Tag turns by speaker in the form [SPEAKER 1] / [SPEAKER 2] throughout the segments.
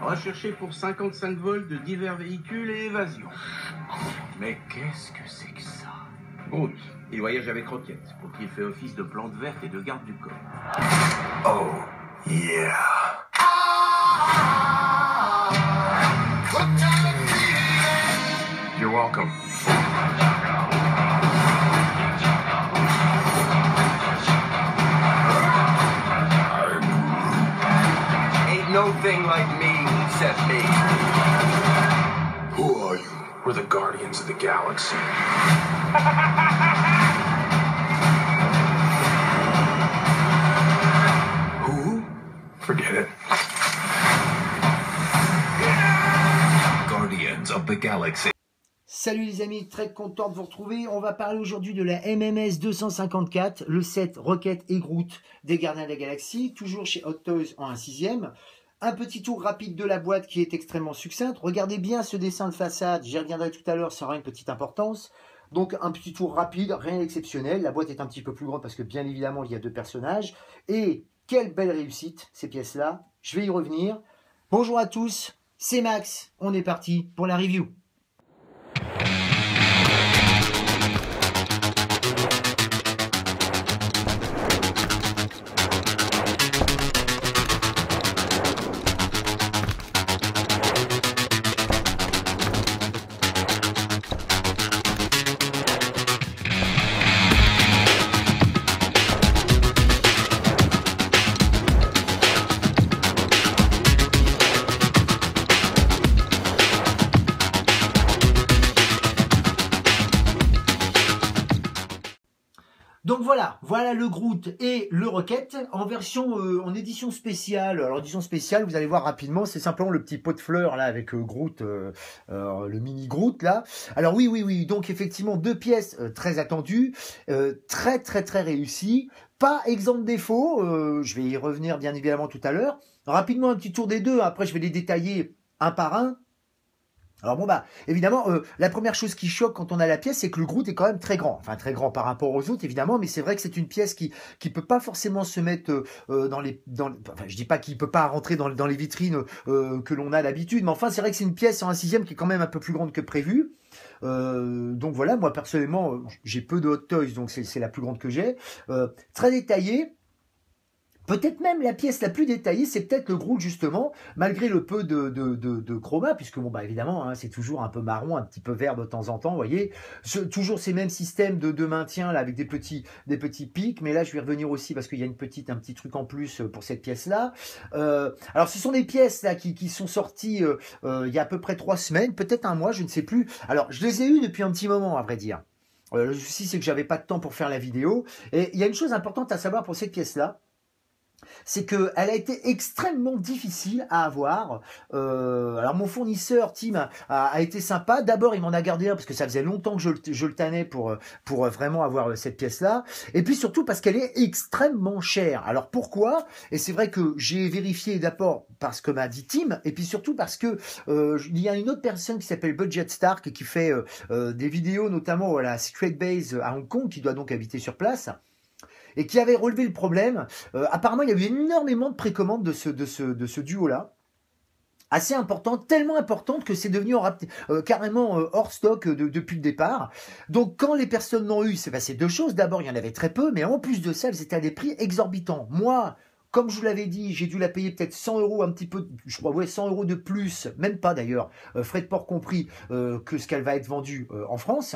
[SPEAKER 1] Recherché pour 55 vols de divers véhicules et évasion.
[SPEAKER 2] Mais qu'est-ce que c'est que ça?
[SPEAKER 1] Groot, il voyage avec Rocket, pour qui il fait office de plante verte et de garde du corps.
[SPEAKER 2] Oh, yeah. You're welcome.
[SPEAKER 3] Ain't no thing like me except me.
[SPEAKER 2] Who are you? We're the Guardians of the Galaxy. Who? Forget it. Guardians of the Galaxy.
[SPEAKER 4] Salut les amis, très content de vous retrouver. On va parler aujourd'hui de la MMS 254, le set Rocket et Groot des Gardiens de la Galaxie, toujours chez Hot Toys en 1/6. Un petit tour rapide de la boîte qui est extrêmement succincte. Regardez bien ce dessin de façade, j'y reviendrai tout à l'heure, ça aura une petite importance. Donc un petit tour rapide, rien d'exceptionnel. La boîte est un petit peu plus grande parce que bien évidemment il y a deux personnages. Et quelle belle réussite ces pièces-là, je vais y revenir. Bonjour à tous, c'est Max, on est parti pour la review. Donc voilà le Groot et le Rocket en version en édition spéciale. Alors édition spéciale, vous allez voir rapidement, c'est simplement le petit pot de fleurs là avec Groot, le mini Groot là. Alors oui, donc effectivement deux pièces très attendues, très réussies, pas exempt de défaut. Je vais y revenir bien évidemment tout à l'heure. Rapidement un petit tour des deux. Après je vais les détailler un par un. Alors bon évidemment la première chose qui choque quand on a la pièce, c'est que le Groot est quand même très grand, enfin très grand par rapport aux autres évidemment, mais c'est vrai que c'est une pièce qui peut pas forcément se mettre enfin je dis pas qu'il peut pas rentrer dans les vitrines que l'on a d'habitude, mais enfin c'est vrai que c'est une pièce en 1/6 qui est quand même un peu plus grande que prévu. Donc voilà, moi personnellement j'ai peu de Hot Toys, donc c'est la plus grande que j'ai, très détaillée. Peut-être même la pièce la plus détaillée, c'est peut-être le Groot justement, malgré le peu de chroma, puisque bon évidemment hein, c'est toujours un peu marron, un petit peu vert de temps en temps, vous voyez. Toujours ces mêmes systèmes de maintien là avec des petits pics, mais là je vais revenir aussi parce qu'il y a un petit truc en plus pour cette pièce là. Alors ce sont des pièces là qui sont sorties il y a à peu près 3 semaines, peut-être un mois, je ne sais plus. Alors je les ai eues depuis un petit moment à vrai dire. Le souci c'est que j'avais pas de temps pour faire la vidéo, et il y a une chose importante à savoir pour cette pièce là. C'est qu'elle a été extrêmement difficile à avoir. Alors mon fournisseur Tim a été sympa. D'abord il m'en a gardé un parce que ça faisait longtemps que je le tannais pour vraiment avoir cette pièce-là. Et puis surtout parce qu'elle est extrêmement chère. Alors pourquoi? Et c'est vrai que j'ai vérifié d'abord parce que m'a dit Tim, et puis surtout parce que il y a une autre personne qui s'appelle Budget Stark et qui fait des vidéos notamment à la Secret Base à Hong Kong, qui doit donc habiter sur place, et qui avait relevé le problème. Apparemment, il y a eu énormément de précommandes de ce duo-là. Assez importante, tellement importante que c'est devenu carrément hors stock depuis le départ. Donc quand les personnes l'ont eu, c'est passé deux choses. D'abord, il y en avait très peu, mais en plus de ça, elles étaient à des prix exorbitants. Moi, comme je vous l'avais dit, j'ai dû la payer peut-être 100 €, un petit peu, je crois, ouais, 100 € de plus, même pas d'ailleurs, frais de port compris, que ce qu'elle va être vendue en France.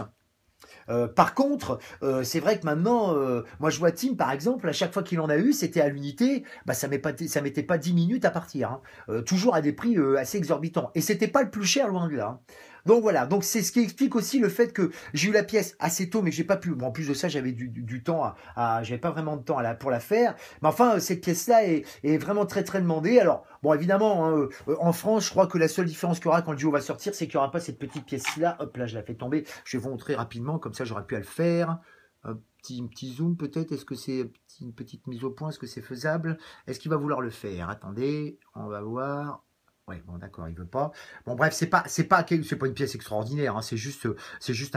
[SPEAKER 4] Par contre, c'est vrai que maintenant, moi je vois Tim par exemple, à chaque fois qu'il en a eu, c'était à l'unité, ça mettait pas 10 minutes à partir, hein. Toujours à des prix assez exorbitants. Et c'était pas le plus cher, loin de là, hein. Donc voilà, donc c'est ce qui explique aussi le fait que j'ai eu la pièce assez tôt, mais que j'ai pas pu. Bon, en plus de ça, j'avais du temps j'avais pas vraiment de temps pour la faire. Mais enfin, cette pièce-là est vraiment très demandée. Alors bon, évidemment, hein, en France, je crois que la seule différence qu'il y aura quand le duo va sortir, c'est qu'il y aura pas cette petite pièce-là. Hop là, je la fais tomber. Je vais vous montrer rapidement, comme ça, j'aurais pu à le faire. Un petit zoom peut-être. Est-ce que c'est une petite mise au point? Est-ce que c'est faisable? Est-ce qu'il va vouloir le faire? Attendez, on va voir. Ouais, bon d'accord, il veut pas. Bon bref, c'est pas une pièce extraordinaire, hein, c'est juste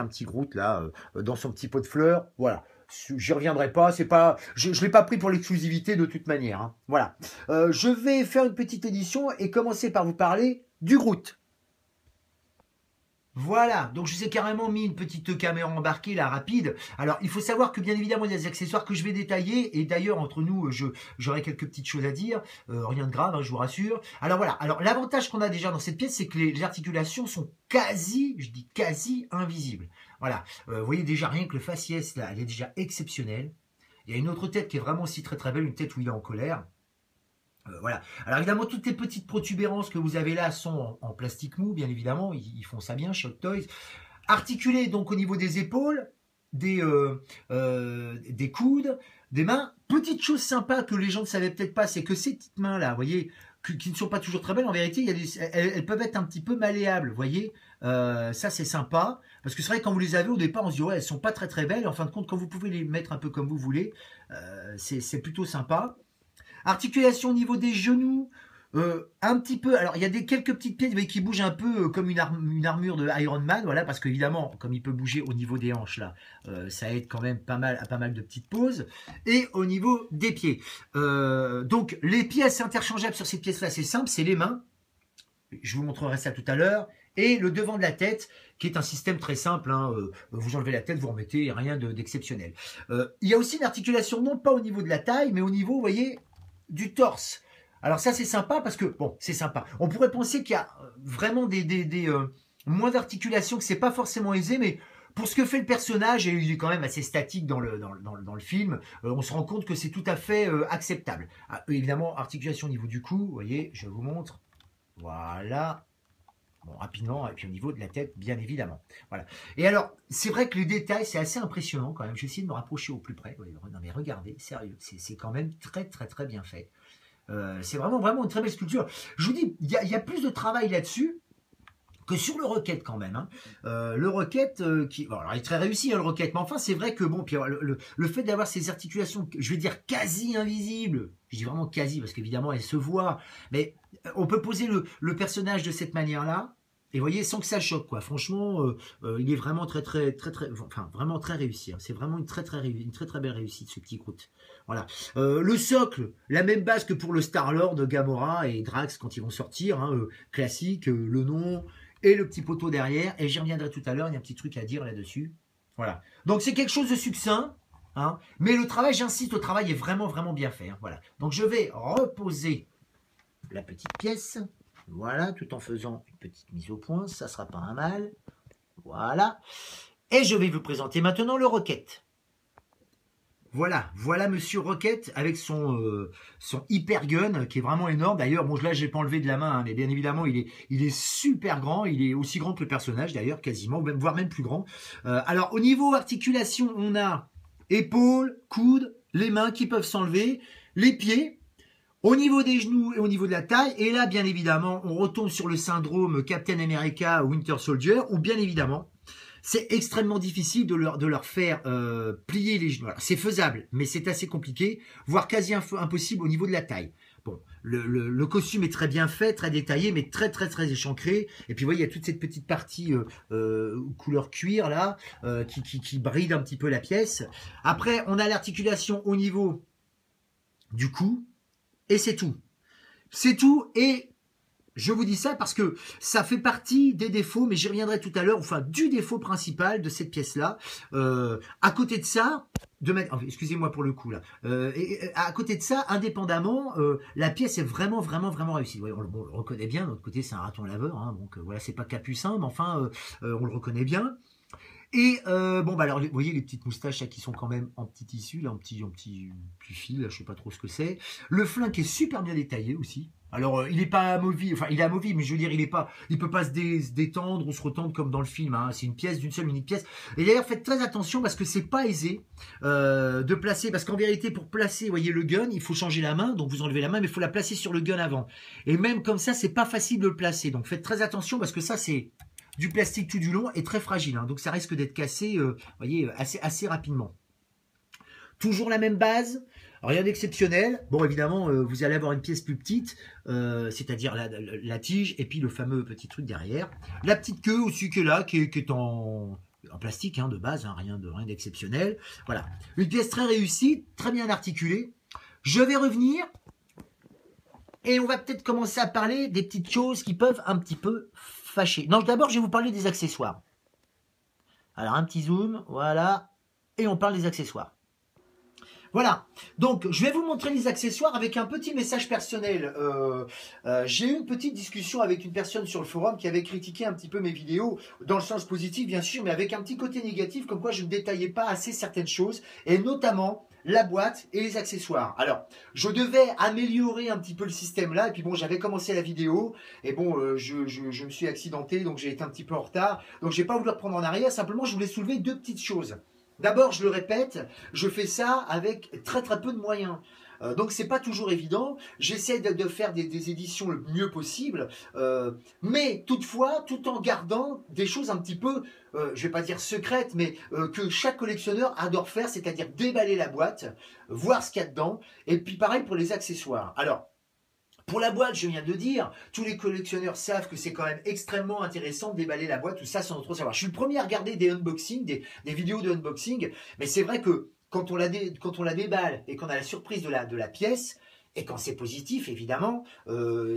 [SPEAKER 4] un petit Groot là dans son petit pot de fleurs. Voilà. j'y reviendrai pas. C'est pas, je l'ai pas pris pour l'exclusivité de toute manière. Hein. Voilà. Je vais faire une petite édition et commencer par vous parler du Groot. Voilà, donc je vous ai carrément mis une petite caméra embarquée là, rapide. Alors, il faut savoir que bien évidemment, il y a des accessoires que je vais détailler. Et d'ailleurs, entre nous, j'aurai quelques petites choses à dire. Rien de grave, hein, je vous rassure. Alors voilà, alors l'avantage qu'on a déjà dans cette pièce, c'est que les articulations sont quasi, je dis quasi invisibles. Voilà, vous voyez déjà rien que le faciès là, elle est déjà exceptionnelle. Il y a une autre tête qui est vraiment aussi très très belle, une tête où il est en colère. Voilà. Alors évidemment, toutes les petites protubérances que vous avez là sont en plastique mou, bien évidemment. Ils font ça bien chez Hot Toys. Articulés donc au niveau des épaules, des coudes, des mains. Petite chose sympa que les gens ne savaient peut-être pas, c'est que ces petites mains-là, vous voyez, qui ne sont pas toujours très belles, en vérité, elles peuvent être un petit peu malléables, vous voyez. Ça, c'est sympa. Parce que c'est vrai que quand vous les avez au départ, on se dit, ouais, elles sont pas très très belles. En fin de compte, quand vous pouvez les mettre un peu comme vous voulez, c'est plutôt sympa. Articulation au niveau des genoux, un petit peu. Alors, il y a quelques petites pièces qui bougent un peu comme une armure de Iron Man, voilà, parce qu'évidemment, comme il peut bouger au niveau des hanches, là, ça aide quand même pas mal de petites pauses. Et au niveau des pieds. Donc, les pièces interchangeables sur ces pièces-là, c'est simple, c'est les mains. Je vous montrerai ça tout à l'heure. Et le devant de la tête, qui est un système très simple. Hein, vous enlevez la tête, vous remettez, rien d'exceptionnel. Il y a aussi une articulation, non pas au niveau de la taille, mais au niveau, vous voyez, du torse. Alors ça c'est sympa parce que, bon, c'est sympa. On pourrait penser qu'il y a vraiment moins d'articulation, que c'est pas forcément aisé, mais pour ce que fait le personnage, et il est quand même assez statique dans le film, on se rend compte que c'est tout à fait acceptable. Ah, évidemment, articulation au niveau du cou, vous voyez, je vous montre. Voilà. Bon, rapidement, et puis au niveau de la tête, bien évidemment. Voilà. Et alors, c'est vrai que les détails, c'est assez impressionnant quand même. Je vais essayer de me rapprocher au plus près. Non mais regardez, sérieux, c'est quand même très très très bien fait. C'est vraiment une très belle sculpture. Je vous dis, il y a plus de travail là-dessus que sur le Rocket quand même. Hein. Le Rocket, bon, alors il est très réussi hein, le Rocket, mais enfin c'est vrai que bon, puis le fait d'avoir ces articulations, je vais dire quasi invisibles, je dis vraiment quasi parce qu'évidemment elles se voient, mais on peut poser le personnage de cette manière-là. Et vous voyez, sans que ça choque, quoi. Franchement, il est vraiment très, enfin, vraiment très réussi. Hein. C'est vraiment une très belle réussite, ce petit Groot. Voilà. Le socle, la même base que pour le Star-Lord, Gamora et Drax quand ils vont sortir. Hein, classique, le nom et le petit poteau derrière. Et j'y reviendrai tout à l'heure, il y a un petit truc à dire là-dessus. Voilà. Donc, c'est quelque chose de succinct. Hein, mais le travail, j'insiste, le travail est vraiment bien fait. Hein, voilà. Donc, je vais reposer la petite pièce. Voilà, tout en faisant une petite mise au point, ça sera pas un mal. Voilà. Et je vais vous présenter maintenant le Rocket. Voilà Monsieur Rocket avec son hyper gun qui est vraiment énorme. D'ailleurs, bon là je l'ai pas enlevé de la main, hein, mais bien évidemment il est super grand. Il est aussi grand que le personnage d'ailleurs, quasiment, voire même plus grand. Alors au niveau articulation, on a épaules, coudes, les mains qui peuvent s'enlever, les pieds. Au niveau des genoux et au niveau de la taille, et là, bien évidemment, on retombe sur le syndrome Captain America Winter Soldier, où bien évidemment, c'est extrêmement difficile de leur faire plier les genoux. C'est faisable, mais c'est assez compliqué, voire quasi impossible au niveau de la taille. Bon, le costume est très bien fait, très détaillé, mais très échancré. Et puis, vous voyez, il y a toute cette petite partie couleur cuir, là, qui bride un petit peu la pièce. Après, on a l'articulation au niveau du cou. Et c'est tout. C'est tout. Et je vous dis ça parce que ça fait partie des défauts, mais j'y reviendrai tout à l'heure, enfin du défaut principal de cette pièce-là. À côté de ça, excusez-moi pour le coup là. À côté de ça, indépendamment, la pièce est vraiment réussie. Ouais, on le reconnaît bien. De l'autre côté, c'est un raton laveur, hein, donc voilà, c'est pas Capucin, mais enfin, on le reconnaît bien. Et bon bah alors vous voyez les petites moustaches là, qui sont quand même en petit tissu, là, en petit fil, là, je sais pas trop ce que c'est. Le flingue est super bien détaillé aussi. Alors il est pas amovible, enfin il est amovible, mais je veux dire il peut pas se détendre ou se retendre comme dans le film. Hein. C'est une pièce d'une seule unique pièce. Et d'ailleurs faites très attention parce que c'est pas aisé de placer, parce qu'en vérité pour placer, vous voyez le gun, il faut changer la main, donc vous enlevez la main, mais il faut la placer sur le gun avant. Et même comme ça c'est pas facile de le placer, donc faites très attention parce que ça c'est du plastique tout du long et très fragile, hein, donc ça risque d'être cassé, voyez, assez rapidement. Toujours la même base, rien d'exceptionnel. Bon, évidemment, vous allez avoir une pièce plus petite, c'est-à-dire la tige et puis le fameux petit truc derrière. La petite queue aussi qui est là, qui est en en plastique hein, de base, hein, rien d'exceptionnel. Voilà, une pièce très réussie, très bien articulée. Je vais revenir et on va peut-être commencer à parler des petites choses qui peuvent un petit peu fâcher. Non, d'abord, je vais vous parler des accessoires. Alors, un petit zoom, voilà, et on parle des accessoires. Voilà, donc je vais vous montrer les accessoires avec un petit message personnel. J'ai eu une petite discussion avec une personne sur le forum qui avait critiqué un petit peu mes vidéos, dans le sens positif bien sûr, mais avec un petit côté négatif, comme quoi je ne détaillais pas assez certaines choses, et notamment la boîte et les accessoires. Alors, je devais améliorer un petit peu le système là, et puis bon, j'avais commencé la vidéo, et bon, je me suis accidenté, donc j'ai été un petit peu en retard, donc j'ai pas voulu reprendre en arrière, simplement je voulais soulever deux petites choses. D'abord, je le répète, je fais ça avec très peu de moyens. Donc c'est pas toujours évident. J'essaie de faire des éditions le mieux possible, mais toutefois, tout en gardant des choses un petit peu, je vais pas dire secrètes, mais que chaque collectionneur adore faire, c'est-à-dire déballer la boîte, voir ce qu'il y a dedans, et puis pareil pour les accessoires. Alors, pour la boîte, je viens de dire, tous les collectionneurs savent que c'est quand même extrêmement intéressant de déballer la boîte, tout ça sans trop savoir. Je suis le premier à regarder des unboxings, des vidéos de unboxing, mais c'est vrai que quand on la déballe et qu'on a la surprise de la pièce, et quand c'est positif, évidemment,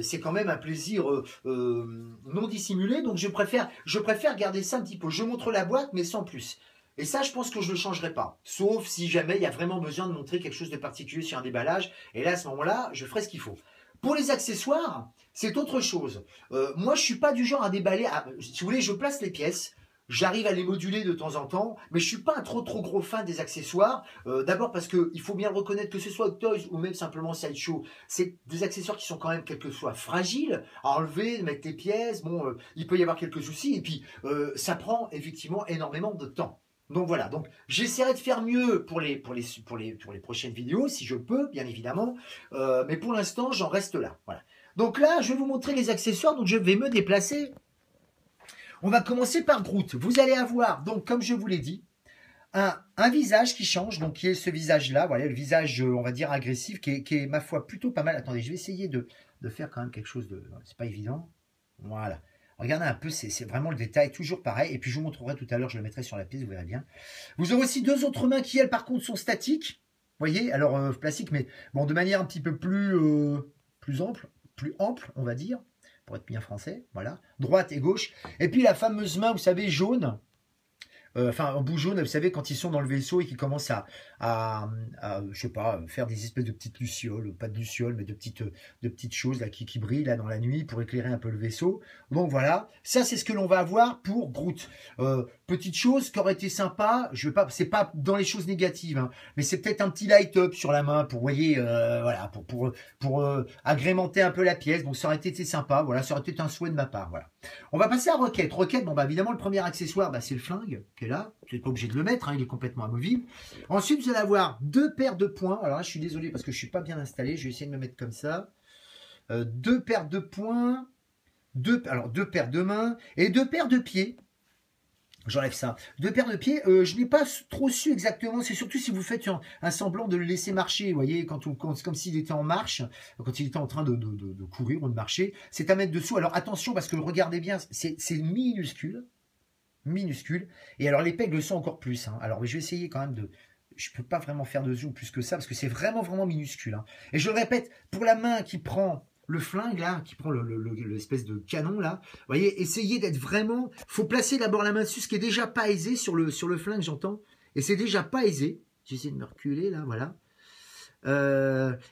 [SPEAKER 4] c'est quand même un plaisir non dissimulé, donc je préfère garder ça un petit peu. Je montre la boîte, mais sans plus. Et ça, je pense que je ne le changerai pas, sauf si jamais il y a vraiment besoin de montrer quelque chose de particulier sur un déballage, et là, à ce moment-là, je ferai ce qu'il faut. Pour les accessoires, c'est autre chose. Moi, je suis pas du genre à déballer. Si vous voulez, je place les pièces. J'arrive à les moduler de temps en temps, mais je suis pas un trop gros fan des accessoires. D'abord parce que il faut bien le reconnaître, que ce soit Hot Toys ou même simplement Sideshow, c'est des accessoires qui sont quand même quelquefois fragiles à enlever, mettre les pièces. Bon, il peut y avoir quelques soucis et puis ça prend effectivement énormément de temps. Donc voilà, donc j'essaierai de faire mieux pour les prochaines vidéos, si je peux, bien évidemment. Mais pour l'instant, j'en reste là. Voilà. Donc là, je vais vous montrer les accessoires, donc je vais me déplacer. On va commencer par Groot. Vous allez avoir, donc comme je vous l'ai dit, un visage qui change, donc qui est ce visage-là, voilà, le visage, on va dire, agressif, qui est, ma foi, plutôt pas mal. Attendez, je vais essayer de faire quand même quelque chose de... C'est pas évident. Voilà. Regardez un peu, c'est vraiment le détail, toujours pareil. Et puis je vous montrerai tout à l'heure, je le mettrai sur la pièce, vous verrez bien. Vous aurez aussi deux autres mains qui, elles, par contre, sont statiques. Vous voyez, alors plastique, mais bon, de manière un petit peu plus ample, on va dire, pour être bien français. Voilà, droite et gauche. Et puis la fameuse main, vous savez, jaune. Enfin, en bout jaune, vous savez, quand ils sont dans le vaisseau et qu'ils commencent à je sais pas, faire des espèces de petites lucioles, pas de lucioles, mais de petites choses là qui brillent là dans la nuit pour éclairer un peu le vaisseau. Donc voilà, ça c'est ce que l'on va avoir pour Groot. Petite chose qui aurait été sympa, je veux pas, c'est pas dans les choses négatives, hein, mais c'est peut-être un petit light up sur la main pour, voyez, voilà, pour agrémenter un peu la pièce. Donc ça aurait été sympa, voilà, ça aurait été un souhait de ma part, voilà. On va passer à Rocket. Rocket, bon bah évidemment le premier accessoire, bah, c'est le flingue qui est là. Vous n'êtes pas obligé de le mettre, hein, il est complètement amovible. Ensuite, vous allez avoir deux paires de poings. Alors là, je suis désolé parce que je suis pas bien installé. Je vais essayer de me mettre comme ça. Deux paires de poings, deux paires de mains et deux paires de pieds. J'enlève ça. Deux paires de pieds, je n'ai pas trop su exactement. C'est surtout si vous faites un semblant de le laisser marcher. Vous voyez, comme s'il était en marche, quand il était en train de courir ou de marcher. C'est à mettre dessous. Alors attention, parce que regardez bien, c'est minuscule. Et alors les pegs le sont encore plus. Hein. Alors je vais essayer quand même de... Je ne peux pas vraiment faire de zoom plus que ça, parce que c'est vraiment minuscule. Hein. Et je le répète, pour la main qui prend... le flingue là, qui prend l'espèce de canon là, vous voyez, essayez d'être vraiment, faut placer d'abord la main dessus, ce qui est déjà pas aisé sur le flingue, j'entends, et c'est déjà pas aisé, j'essaie de me reculer là, voilà,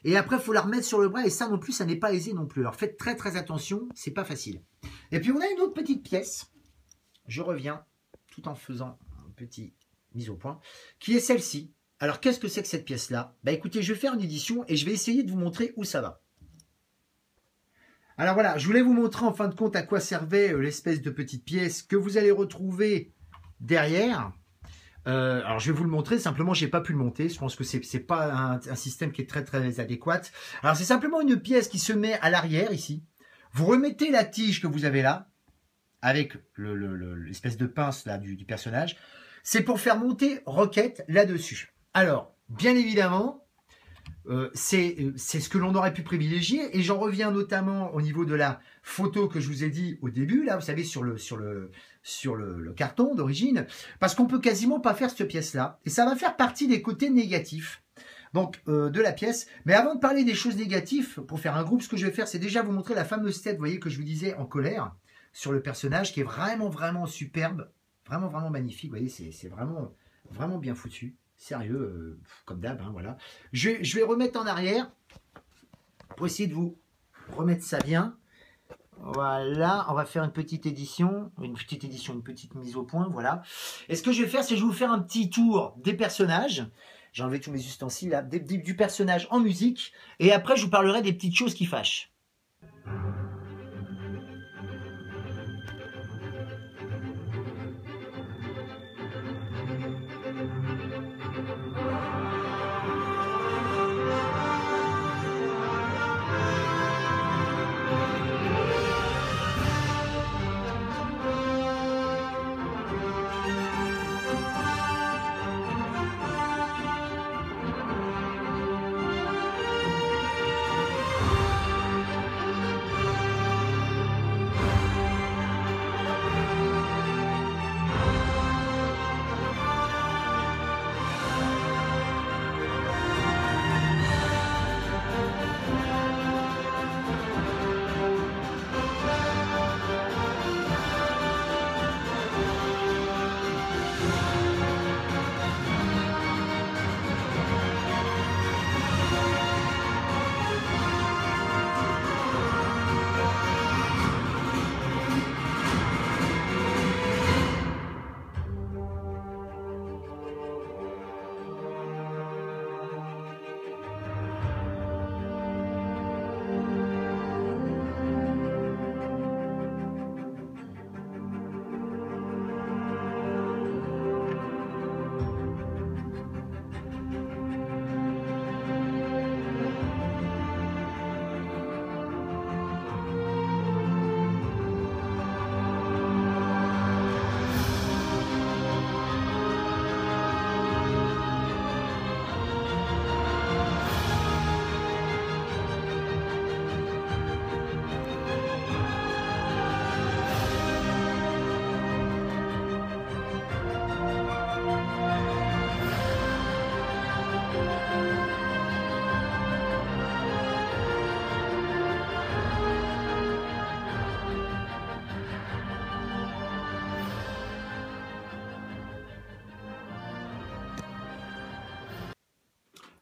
[SPEAKER 4] et après il faut la remettre sur le bras, et ça non plus, ça n'est pas aisé non plus, alors faites très attention, c'est pas facile. Et puis on a une autre petite pièce, je reviens, tout en faisant un petit mise au point, qui est celle-ci. Alors qu'est-ce que c'est que cette pièce là? Bah écoutez, je vais faire une édition, et je vais essayer de vous montrer où ça va. Alors voilà, je voulais vous montrer en fin de compte à quoi servait l'espèce de petite pièce que vous allez retrouver derrière. Alors je vais vous le montrer, simplement je n'ai pas pu le monter, je pense que c'est pas un système qui est très adéquat. Alors c'est simplement une pièce qui se met à l'arrière ici. Vous remettez la tige que vous avez là, avec l'espèce de pince là du personnage. C'est pour faire monter Rocket là-dessus. Alors, bien évidemment, c'est ce que l'on aurait pu privilégier. Et j'en reviens notamment au niveau de la photo que je vous ai dit au début, là, vous savez, sur le carton d'origine, parce qu'on peut quasiment pas faire cette pièce-là. Et ça va faire partie des côtés négatifs. Donc, de la pièce. Mais avant de parler des choses négatives, pour faire un groupe, ce que je vais faire, c'est déjà vous montrer la fameuse tête, vous voyez, que je vous disais, en colère, sur le personnage, qui est vraiment, vraiment superbe. Vraiment, vraiment magnifique. Vous voyez, c'est vraiment, vraiment bien foutu. Sérieux, comme d'hab, hein, voilà. Je vais remettre en arrière, pour essayer de vous remettre ça bien. Voilà, on va faire une petite édition, une petite mise au point, voilà. Et ce que je vais faire, c'est que je vais vous faire un petit tour des personnages. J'ai enlevé tous mes ustensiles là, du personnage en musique. Et après, je vous parlerai des petites choses qui fâchent.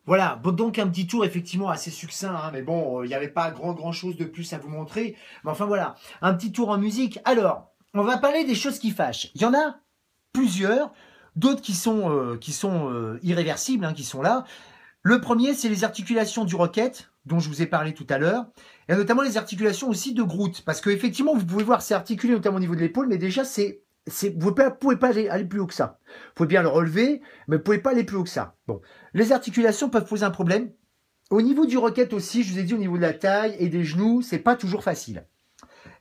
[SPEAKER 4] Voilà, bon, donc un petit tour effectivement assez succinct, hein, mais bon, il n'y avait pas grand chose de plus à vous montrer. Mais enfin voilà, un petit tour en musique. Alors, on va parler des choses qui fâchent. Il y en a plusieurs, d'autres qui sont irréversibles, hein, qui sont là. Le premier, c'est les articulations du Rocket, dont je vous ai parlé tout à l'heure, et notamment les articulations aussi de Groot, parce que effectivement, vous pouvez voir, c'est articulé notamment au niveau de l'épaule, mais déjà, vous ne pouvez pas aller plus haut que ça. Vous pouvez bien le relever, mais vous ne pouvez pas aller plus haut que ça. Bon, les articulations peuvent poser un problème. Au niveau du Rocket aussi, je vous ai dit, au niveau de la taille et des genoux, c'est pas toujours facile.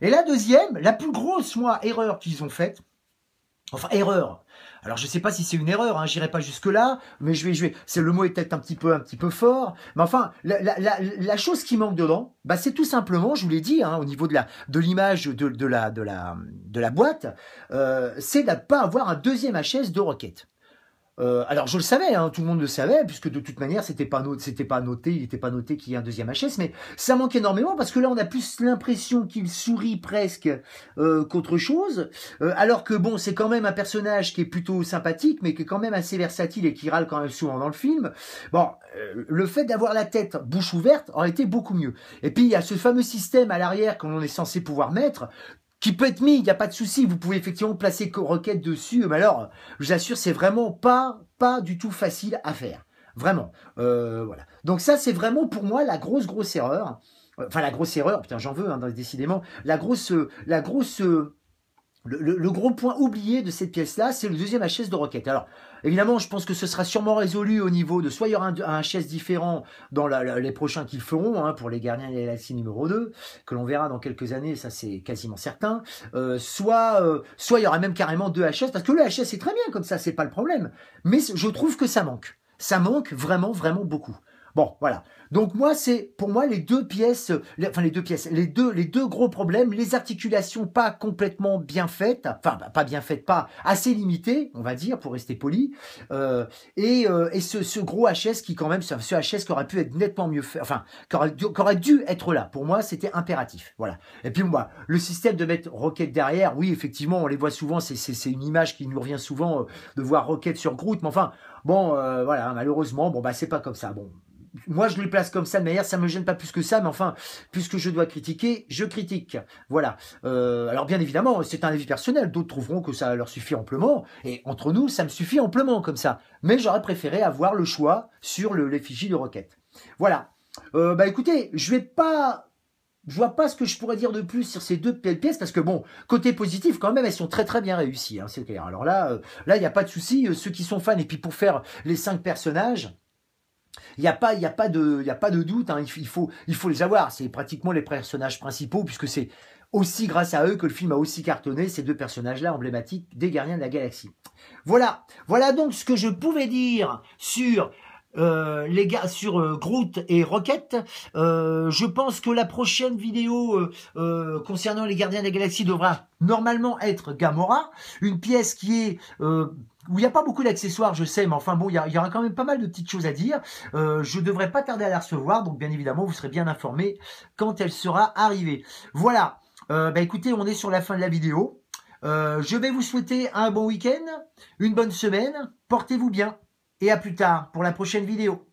[SPEAKER 4] Et la deuxième, la plus grosse, erreur qu'ils ont faite, enfin, erreur. Alors, je ne sais pas si c'est une erreur, hein, j'irai pas jusque-là, mais le mot est peut-être un petit peu fort. Mais enfin, la chose qui manque dedans, bah, c'est tout simplement, je vous l'ai dit, hein, au niveau de l'image de la boîte, c'est de ne pas avoir un deuxième HS de Rocket. Alors je le savais, hein, tout le monde le savait, puisque de toute manière c'était pas noté, il n'était pas noté qu'il y ait un deuxième HS, mais ça manque énormément parce que là on a plus l'impression qu'il sourit presque qu'autre chose, alors que bon c'est quand même un personnage qui est plutôt sympathique, mais qui est quand même assez versatile et qui râle quand même souvent dans le film. Bon, le fait d'avoir la tête bouche ouverte aurait été beaucoup mieux. Et puis il y a ce fameux système à l'arrière qu'on est censé pouvoir mettre, qui peut être mis, il n'y a pas de souci, vous pouvez effectivement placer Rocket dessus, mais alors, je vous assure, c'est vraiment pas du tout facile à faire. Vraiment. Voilà. Donc ça, c'est vraiment pour moi la grosse erreur. Enfin, la grosse erreur, putain, j'en veux, hein, décidément. Le gros point oublié de cette pièce-là, c'est le deuxième HS de Rocket. Alors, évidemment, je pense que ce sera sûrement résolu au niveau de soit il y aura un HS différent dans les prochains qu'ils feront, hein, pour les Gardiens de la Galaxie numéro 2, que l'on verra dans quelques années, ça c'est quasiment certain. Soit il y aura même carrément 2 HS, parce que le HS c'est très bien comme ça, c'est pas le problème. Mais je trouve que ça manque. Ça manque vraiment beaucoup. Bon, voilà. Donc moi, c'est pour moi les deux pièces, les deux gros problèmes, les articulations pas complètement bien faites, enfin pas bien faites, pas assez limitées, on va dire, pour rester poli, et ce gros HS qui quand même, ce HS qui aurait pu être nettement mieux fait, enfin qui aurait dû être là. Pour moi, c'était impératif. Voilà. Et puis moi, le système de mettre Rocket derrière, oui, effectivement, on les voit souvent, c'est une image qui nous revient souvent de voir Rocket sur Groot, mais enfin, bon, voilà, malheureusement, bon bah c'est pas comme ça. Bon. Moi, je les place comme ça de manière, ça me gêne pas plus que ça, mais enfin, puisque je dois critiquer, je critique. Voilà. Alors bien évidemment, c'est un avis personnel. D'autres trouveront que ça leur suffit amplement, et entre nous, ça me suffit amplement comme ça. Mais j'aurais préféré avoir le choix sur l'effigie de Rocket. Voilà. Bah écoutez, je vois pas ce que je pourrais dire de plus sur ces deux pièces parce que bon, côté positif quand même, elles sont très très bien réussies, hein, c'est clair. Alors là, il n'y a pas de souci. Ceux qui sont fans et puis pour faire les 5 personnages. Il n'y a pas de doute, hein, il faut les avoir. C'est pratiquement les personnages principaux, puisque c'est aussi grâce à eux que le film a aussi cartonné, ces deux personnages-là emblématiques des Gardiens de la Galaxie. Voilà donc ce que je pouvais dire sur Groot et Rocket. Je pense que la prochaine vidéo concernant les Gardiens de la Galaxie devra normalement être Gamora, une pièce qui est où il n'y a pas beaucoup d'accessoires, je sais, mais enfin bon, il y aura quand même pas mal de petites choses à dire. Je devrais pas tarder à la recevoir, donc bien évidemment, vous serez bien informés quand elle sera arrivée. Voilà, bah écoutez, on est sur la fin de la vidéo. Je vais vous souhaiter un bon week-end, une bonne semaine, portez-vous bien, et à plus tard pour la prochaine vidéo.